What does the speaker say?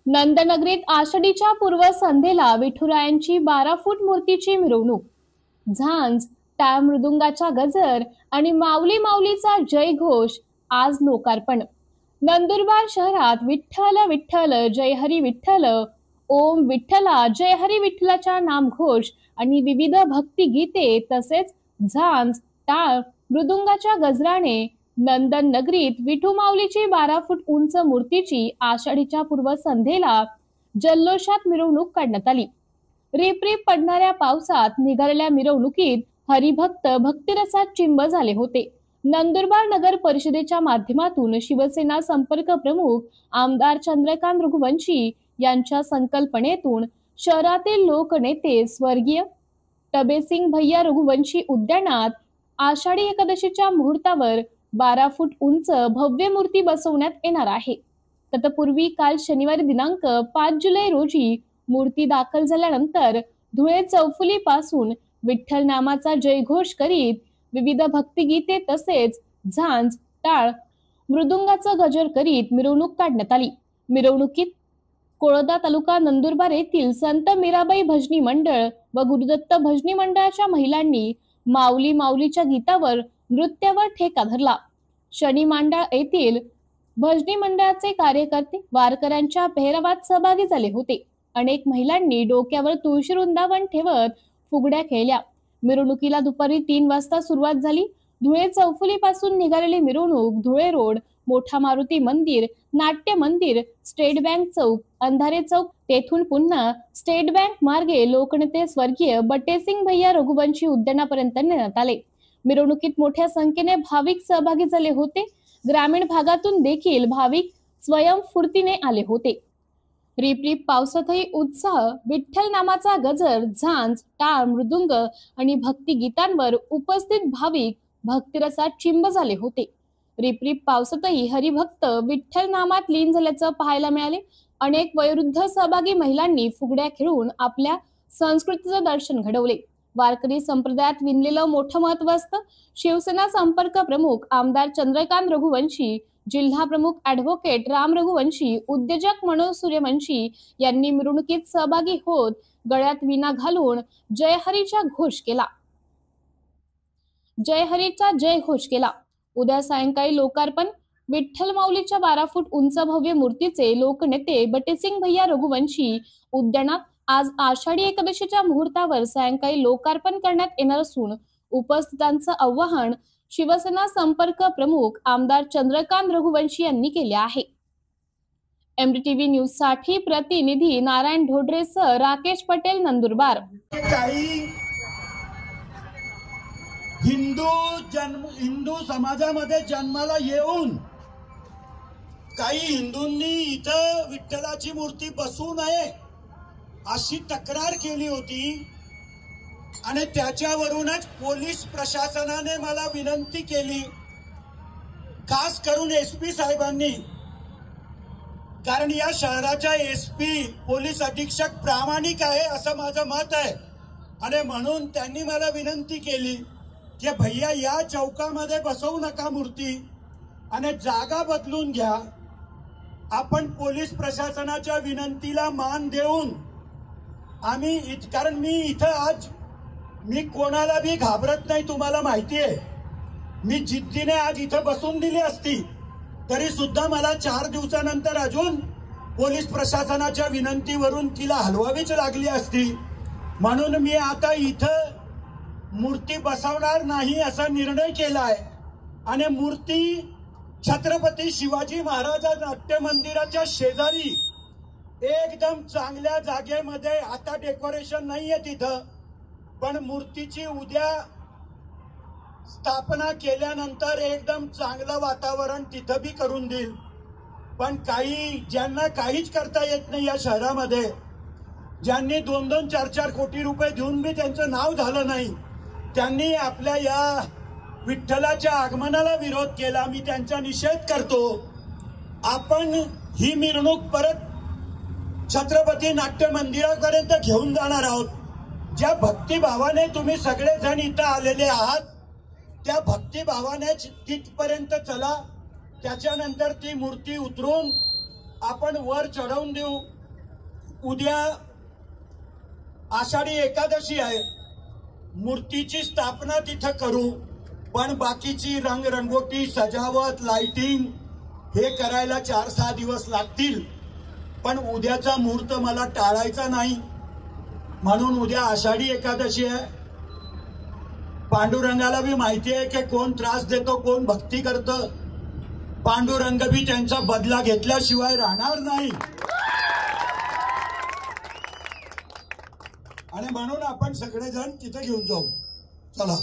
नंदनगरीत आषाढीच्या पूर्वसंध्येला विठुरायांची 12 फूट मूर्तीची मिरवणूक, झांज, टाळ मृदुंगाचा गजर आणि माऊली माऊलीचा जयघोष. आज लोकार्पण. नंदुरबार शहरात विठ्ठल विठ्ठल जय हरी विठ्ठल, ओम विठ्ठला जय हरी विठ्ठलाच्या नामघोष आणि विविध भक्ती गीते तसेच झांज, टाळ मृदुंगाच्या गजराने नंदन नगरीत विठू माऊलीची 12 फूट उंच मूर्तीची आषाढीच्या पूर्वसंध्येला जल्लोषात मिरवणूक काढण्यात आली. रिपरिप पडणाऱ्या पावसात निघालेल्या मिरवणुकीत हरिभक्त भक्तिरसात चिंब झाले होते. नंदुरबार नगर परिषदेच्या माध्यमातून शिवसेना संपर्क प्रमुख आमदार चंद्रकांत रघुवंशी यांच्या संकल्पनेतून शहरातील लोकनेते स्वर्गीय टबेसिंग भैया रघुवंशी उद्यानात आषाढी एकादशीच्या मुहूर्तावर 12 फूट उंच भव्य मूर्ती बसवण्यात येणार आहे. तत्पूर्वी काल शनिवारी दिनांक 5 जुलै रोजी मूर्ती दाखल झाल्यानंतर धुळे चौफुली पासून विठ्ठल नामाचा जयघोष करीत विविध भक्तिगीते तसेच झांज, टाळ मृदुंगाचा गजर करीत मिरवणूक काढण्यात आली. मिरवणुकीत कोळदा तालुका नंदुरबार येथील संत मीराबाई भजनी मंडळ व गुरुदत्त भजनी मंडळाच्या महिलांनी माऊली माऊलीच्या गीतावर नृत्यावर ठेका धरला. शनी मांडा येथील भजनी मंडळाचे कार्यकर्ते वारकऱ्यांच्या पेहरावात सहभागी झाले होते. अनेक महिलांनी डोक्यावर तुळशी वृंदावन ठेवत फुगड्या खेळल्या. मिरवणुकीला दुपारी 3 वाजता सुरुवात झाली. धुळे चौफुली पासून निघालेली मिरवणूक धुळे रोड, मोठा मारुती मंदिर, नाट्य मंदिर, स्टेट बँक चौक, अंधारे चौक तेथून पुन्हा स्टेट बँक मार्गे लोकनेते स्वर्गीय बटेसिंग भैया रघुवंशी उद्यानापर्यंत नेण्यात आले. मिरवणुकीत मोठ्या संख्येने भाविक सहभागी झाले होते. ग्रामीण भागातून देखील भाविक स्वयंस्फूर्तीने आले होते. रिपरिप पावसातही उत्साह, विठ्ठल नामाचा गजर, झांज, टाळ मृदुंग आणि भक्ती गीतांवर उपस्थित भाविक भक्तिरसात चिंब झाले होते. रिपरिप पावसातही हरिभक्त विठ्ठल नामात लीन झाल्याचं पाहायला मिळाले. अनेक वयोवृद्ध सहभागी महिलांनी फुगड्या खेळून आपल्या संस्कृतीचं दर्शन घडवले. वारकरी संप्रदायात विणलेलं मोठं महत्व असतं. शिवसेना संपर्क प्रमुख आमदार चंद्रकांत रघुवंशी, जिल्हा प्रमुख ॲडव्होकेट राम रघुवंशी, उद्योजक मनोज सूर्यवंशी यांनी मिरवणुकीत सहभागी होत गळ्यात विणा घालून जय हरीचा जयघोष केला. उद्या सायंकाळी लोकार्पण. विठ्ठल माऊलीच्या 12 फूट उंच भव्य मूर्तीचे लोकनेते बटेसिंग भैया रघुवंशी उद्यानात आज आषाढी एकादशीच्या मुहूर्तावर सायंकाळी लोकार्पण करण्यात येणार असून उपस्थितांचं आवाहन शिवसेना संपर्क प्रमुख आमदार चंद्रकांत रघुवंशी यांनी केले आहे. MDTV न्यूज साठी प्रतिनिधी नारायण ढोडरेसह राकेश पटेल, नंदुरबार. हिंदू समाजामध्ये जन्माला येऊन काही हिंदूंनी इथं विठ्ठलाची मूर्ती बसवू नये अशी तक्रार केली होती आणि त्याच्यावरूनच पोलीस प्रशासनाने मला विनंती केली, खास करून SP साहेबांनी, कारण या शहराच्या SP पोलीस अधीक्षक प्रामाणिक आहे असं माझं मत आहे. आणि म्हणून त्यांनी मला विनंती केली की भैया या चौकामध्ये बसवू नका मूर्ती आणि जागा बदलून घ्या. आपण पोलीस प्रशासनाच्या विनंतीला मान देऊन कारण मी कोणाला बी घाबरत नाही, तुम्हाला माहिती आहे. मी जिद्दीने आज इथं बसून दिली असती तरी सुद्धा मला 4 दिवसानंतर अजून पोलीस प्रशासनाच्या विनंतीवरून तिला हलवावीच लागली असती. म्हणून मी आता इथं मूर्ती बसवणार नाही असा निर्णय केलाय. आणि मूर्ती छत्रपती शिवाजी महाराज नाट्य मंदिराच्या शेजारी एकदम चांगल्या जागेमध्ये, आता डेकोरेशन नाहीये तिथं, पण मूर्तीची उद्या स्थापना केल्यानंतर एकदम चांगलं वातावरण तिथं बी करून देईल. पण ज्यांना काहीच करता येत नाही या शहरामध्ये, ज्यांनी 2-2, 4-4 कोटी रुपये देऊन बी त्यांचं नाव झालं नाही, त्यांनी आपल्या या विठ्ठलाच्या आगमनाला विरोध केला. मी त्यांचा निषेध करतो. आपण ही मिरवणूक परत छत्रपती नाट्य मंदिरापर्यंत घेऊन जाणार आहोत. ज्या भक्तिभावाने तुम्ही सगळेजण इथं आलेले आहात त्या भक्तिभावानेच तिथपर्यंत चला. त्याच्यानंतर ती मूर्ती उतरून आपण वर चढवून देऊ. उद्या आषाढी एकादशी आहे, मूर्तीची स्थापना तिथं करू, पण बाकीची रंगरंगोटी, सजावट, लाइटिंग हे करायला 4-6 दिवस लागतील. पण उद्याचा मुहूर्त मला टाळायचा नाही, म्हणून उद्या आषाढी एकादशी आहे. पांडुरंगाला भी माहिती आहे की कोण त्रास देतो, कोण भक्ती करतं. पांडुरंग भी त्यांचा बदला घेतल्याशिवाय राहणार नाही. आणि म्हणून आपण सगळेजण तिथे घेऊन जाऊ. चला.